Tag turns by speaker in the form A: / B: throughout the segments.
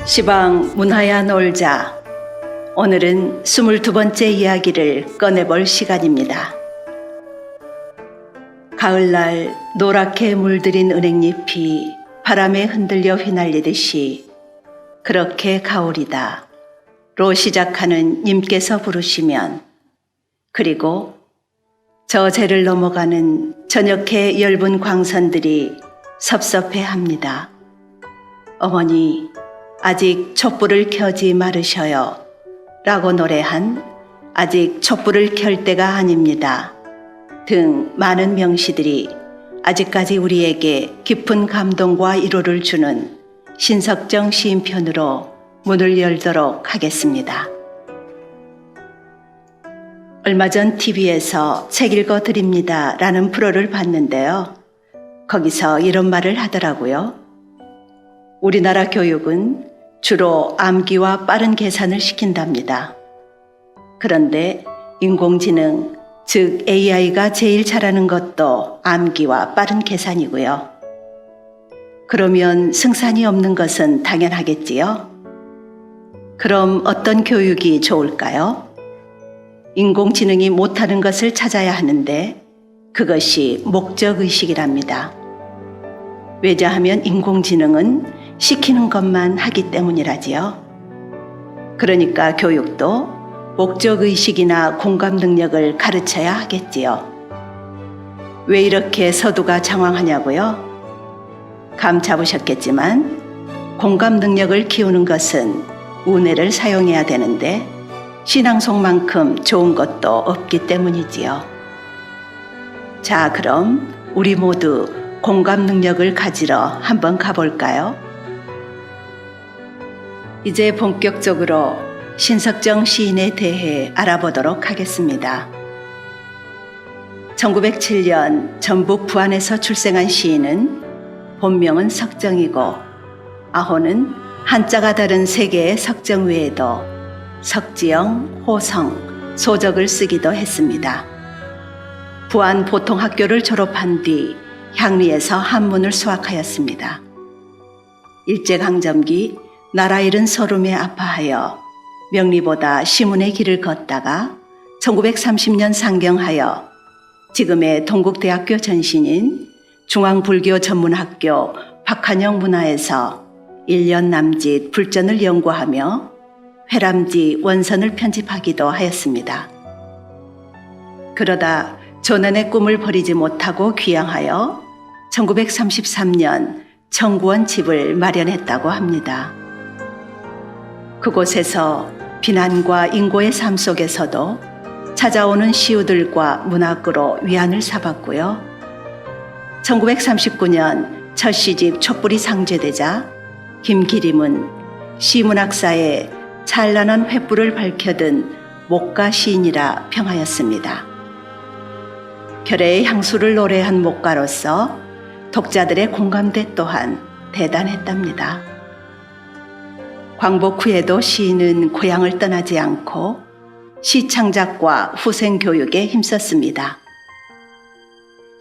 A: 시방 문화야 놀자. 오늘은 22번째 이야기를 꺼내볼 시간입니다. 가을날 노랗게 물들인 은행잎이 바람에 흔들려 휘날리듯이 그렇게 가오리다 로 시작하는 님께서 부르시면, 그리고 저 제를 넘어가는 저녁의 엷은 광선들이 섭섭해합니다. 어머니, 아직 촛불을 켜지 마르셔요 라고 노래한 아직 촛불을 켤 때가 아닙니다 등 많은 명시들이 아직까지 우리에게 깊은 감동과 위로를 주는 신석정 시인편으로 문을 열도록 하겠습니다. 얼마 전 TV에서 책 읽어 드립니다 라는 프로를 봤는데요. 거기서 이런 말을 하더라고요. 우리나라 교육은 주로 암기와 빠른 계산을 시킨답니다. 그런데 인공지능, 즉 AI가 제일 잘하는 것도 암기와 빠른 계산이고요. 그러면 승산이 없는 것은 당연하겠지요? 그럼 어떤 교육이 좋을까요? 인공지능이 못하는 것을 찾아야 하는데 그것이 목적의식이랍니다. 왜냐하면 인공지능은 시키는 것만 하기 때문이라지요. 그러니까 교육도 목적의식이나 공감 능력을 가르쳐야 하겠지요. 왜 이렇게 서두가 장황하냐고요? 감 잡으셨겠지만 공감 능력을 키우는 것은 우뇌를 사용해야 되는데 신앙송만큼 좋은 것도 없기 때문이지요. 자, 그럼 우리 모두 공감 능력을 가지러 한번 가볼까요? 이제 본격적으로 신석정 시인에 대해 알아보도록 하겠습니다. 1907년 전북 부안에서 출생한 시인은 본명은 석정이고 아호는 한자가 다른 세 개의 석정 외에도 석지영, 호성, 소적을 쓰기도 했습니다. 부안 보통학교를 졸업한 뒤 향리에서 한문을 수학하였습니다. 일제강점기 나라 잃은 서름에 아파하여 명리보다 시문의 길을 걷다가 1930년 상경하여 지금의 동국대학교 전신인 중앙불교전문학교 박한영 문화에서 1년 남짓 불전을 연구하며 회람지 원선을 편집하기도 하였습니다. 그러다 조난의 꿈을 버리지 못하고 귀향하여 1933년 청구원 집을 마련했다고 합니다. 그곳에서 비난과 인고의 삶 속에서도 찾아오는 시우들과 문학으로 위안을 삼았고요. 1939년 첫 시집 촛불이 상제되자 김기림은 시문학사에 찬란한 횃불을 밝혀든 목가 시인이라 평하였습니다. 결의의 향수를 노래한 목가로서 독자들의 공감대 또한 대단했답니다. 광복 후에도 시인은 고향을 떠나지 않고 시창작과 후생교육에 힘썼습니다.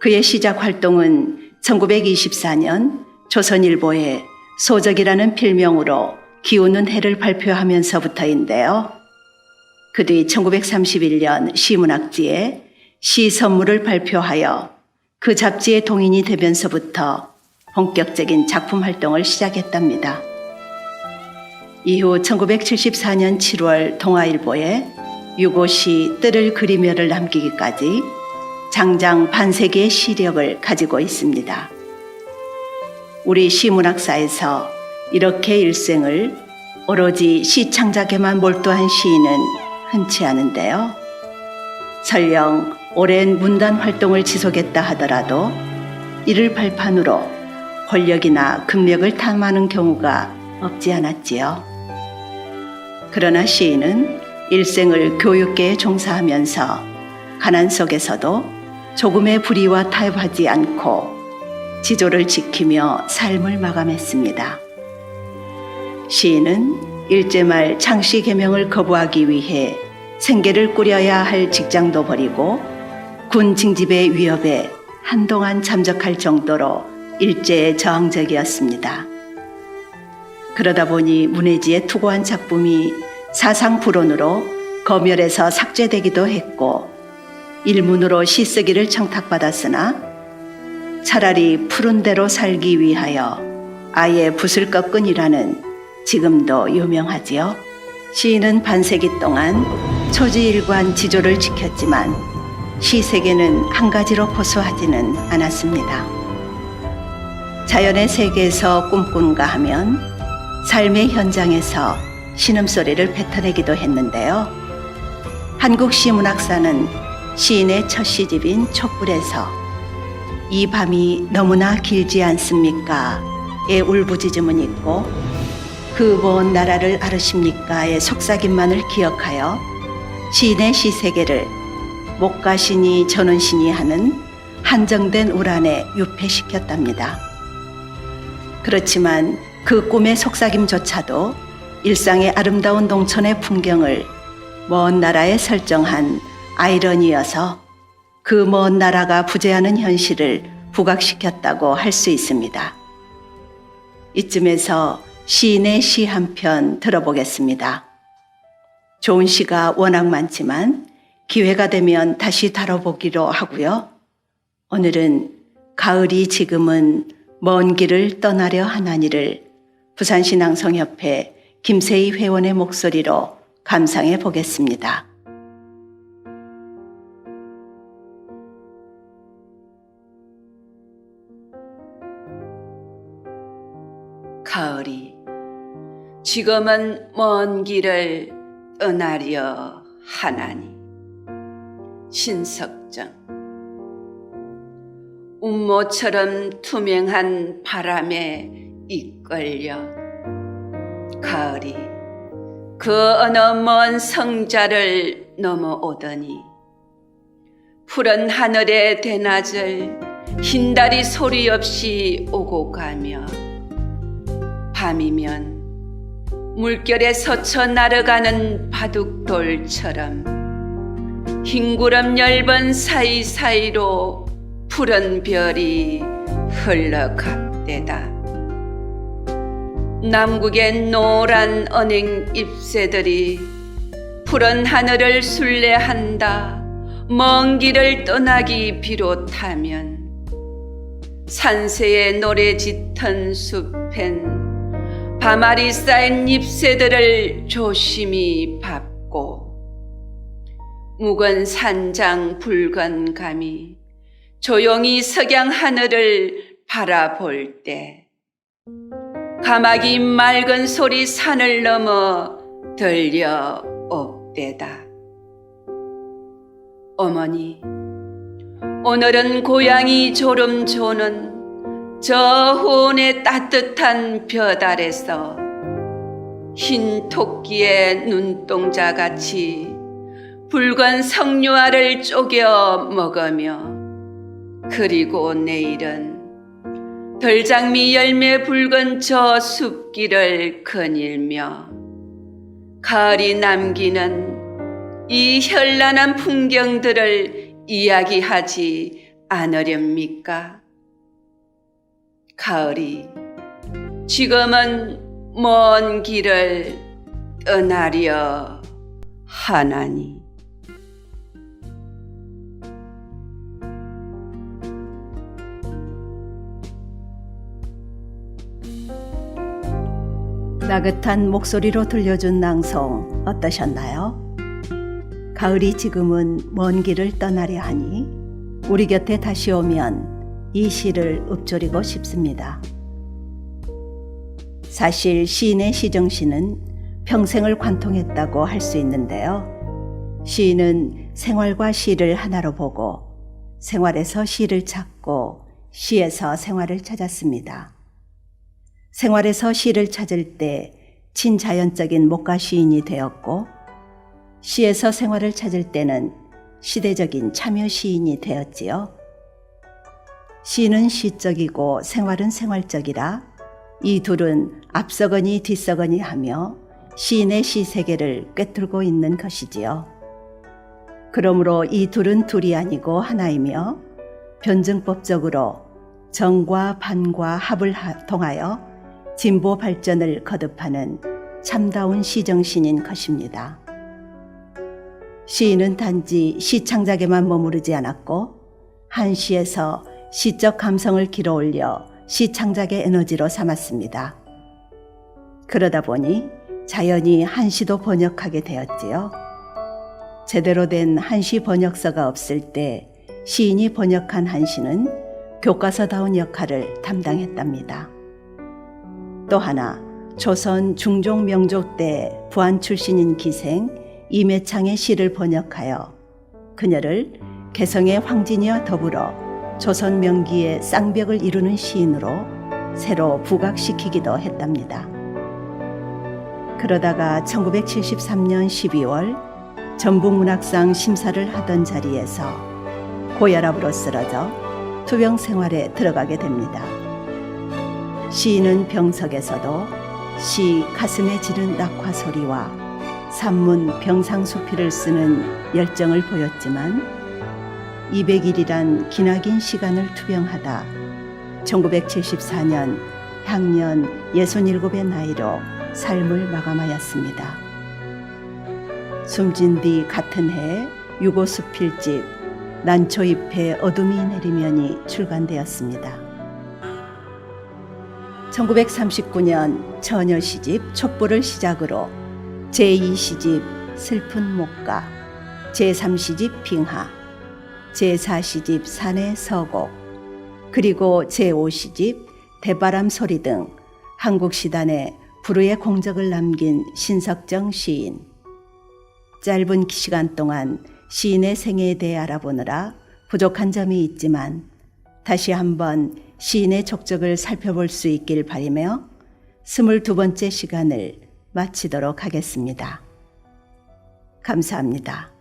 A: 그의 시작 활동은 1924년 조선일보에 소적이라는 필명으로 기우는 해를 발표하면서부터인데요. 그 뒤 1931년 시문학지에 시 선물을 발표하여 그 잡지의 동인이 되면서부터 본격적인 작품 활동을 시작했답니다. 이후 1974년 7월 동아일보에 유고시 뜰을 그리며를 남기기까지 장장 반세기의 시력을 가지고 있습니다. 우리 시문학사에서 이렇게 일생을 오로지 시창작에만 몰두한 시인은 흔치 않은데요. 설령 오랜 문단 활동을 지속했다 하더라도 이를 발판으로 권력이나 금력을 탐하는 경우가 없지 않았지요. 그러나 시인은 일생을 교육계에 종사하면서 가난 속에서도 조금의 불의와 타협하지 않고 지조를 지키며 삶을 마감했습니다. 시인은 일제 말 창씨 계명을 거부하기 위해 생계를 꾸려야 할 직장도 버리고 군 징집의 위협에 한동안 잠적할 정도로 일제에 저항적이었습니다. 그러다 보니 문혜지의 투고한 작품이 사상 불온으로 검열에서 삭제되기도 했고 일문으로 시쓰기를 청탁받았으나 차라리 푸른 대로 살기 위하여 아예 붓을 꺾은이라는 지금도 유명하지요. 시인은 반세기 동안 초지일관 지조를 지켰지만 시세계는 한 가지로 고수하지는 않았습니다. 자연의 세계에서 꿈꾼가 하면 삶의 현장에서 신음소리를 뱉어내기도 했는데요. 한국 시문학사는 시인의 첫 시집인 촛불에서 이 밤이 너무나 길지 않습니까?의 울부짖음은 있고 그 먼 나라를 아르십니까?의 속삭임만을 기억하여 시인의 시세계를 목가시니 전원시니 하는 한정된 울 안에 유폐시켰답니다. 그렇지만 그 꿈의 속삭임조차도 일상의 아름다운 농촌의 풍경을 먼 나라에 설정한 아이러니여서 그 먼 나라가 부재하는 현실을 부각시켰다고 할 수 있습니다. 이쯤에서 시인의 시 한 편 들어보겠습니다. 좋은 시가 워낙 많지만 기회가 되면 다시 다뤄보기로 하고요. 오늘은 가을이 지금은 먼 길을 떠나려 하나니를 부산신앙성협회 김세희 회원의 목소리로 감상해 보겠습니다. 가을이 지금은 먼 길을 떠나려 하나니. 신석정. 운모처럼 투명한 바람에 이끌려 가을이 그 어느 먼 성자를 넘어오더니 푸른 하늘의 대낮을 흰달이 소리 없이 오고 가며 밤이면 물결에 서쳐 날아가는 바둑돌처럼 흰구름 엷은 사이사이로 푸른 별이 흘러갑대다. 남국의 노란 언행 잎새들이 푸른 하늘을 순례한다. 먼 길을 떠나기 비롯하면 산새의 노래 짙은 숲엔 밤알이 쌓인 잎새들을 조심히 밟고 묵은 산장 붉은 감이 조용히 석양 하늘을 바라볼 때 가마귀 맑은 소리 산을 넘어 들려옵대다. 어머니, 오늘은 고양이 졸음 조는 저 호원의 따뜻한 볕 아래서 흰 토끼의 눈동자같이 붉은 석류알을 쪼개 먹으며 그리고 내일은 덜장미 열매 붉은 저 숲길을 거닐며 가을이 남기는 이 현란한 풍경들을 이야기하지 않으렵니까? 가을이 지금은 먼 길을 떠나려 하나니. 나긋한 목소리로 들려준 낭송 어떠셨나요? 가을이 지금은 먼 길을 떠나려 하니 우리 곁에 다시 오면 이 시를 읊조리고 싶습니다. 사실 시인의 시정시는 평생을 관통했다고 할 수 있는데요. 시인은 생활과 시를 하나로 보고 생활에서 시를 찾고 시에서 생활을 찾았습니다. 생활에서 시를 찾을 때 친자연적인 목가 시인이 되었고 시에서 생활을 찾을 때는 시대적인 참여 시인이 되었지요. 시는 시적이고 생활은 생활적이라 이 둘은 앞서거니 뒤서거니 하며 시인의 시세계를 꿰뚫고 있는 것이지요. 그러므로 이 둘은 둘이 아니고 하나이며 변증법적으로 정과 반과 합을 통하여 진보 발전을 거듭하는 참다운 시정신인 것입니다. 시인은 단지 시 창작에만 머무르지 않았고 한 시에서 시적 감성을 길어올려 시 창작의 에너지로 삼았습니다. 그러다 보니 자연히 한시도 번역하게 되었지요. 제대로 된 한시 번역서가 없을 때 시인이 번역한 한시는 교과서다운 역할을 담당했답니다. 또 하나 조선 중종 명조 때 부안 출신인 기생 이매창의 시를 번역하여 그녀를 개성의 황진이와 더불어 조선 명기의 쌍벽을 이루는 시인으로 새로 부각시키기도 했답니다. 그러다가 1973년 12월 전북문학상 심사를 하던 자리에서 고혈압으로 쓰러져 투병 생활에 들어가게 됩니다. 시인은 병석에서도 시 가슴에 지른 낙화 소리와 산문 병상수필을 쓰는 열정을 보였지만 200일이란 기나긴 시간을 투병하다 1974년 향년 67의 나이로 삶을 마감하였습니다. 숨진 뒤 같은 해에 유고수필집 난초잎에 어둠이 내리면이 출간되었습니다. 1939년 처녀시집 촛불을 시작으로 제2시집 슬픈 목가, 제3시집 빙하, 제4시집 산의 서곡, 그리고 제5시집 대바람 소리 등 한국 시단에 불후의 공적을 남긴 신석정 시인. 짧은 시간 동안 시인의 생애에 대해 알아보느라 부족한 점이 있지만 다시 한번 시인의 족적을 살펴볼 수 있길 바라며 22번째 시간을 마치도록 하겠습니다. 감사합니다.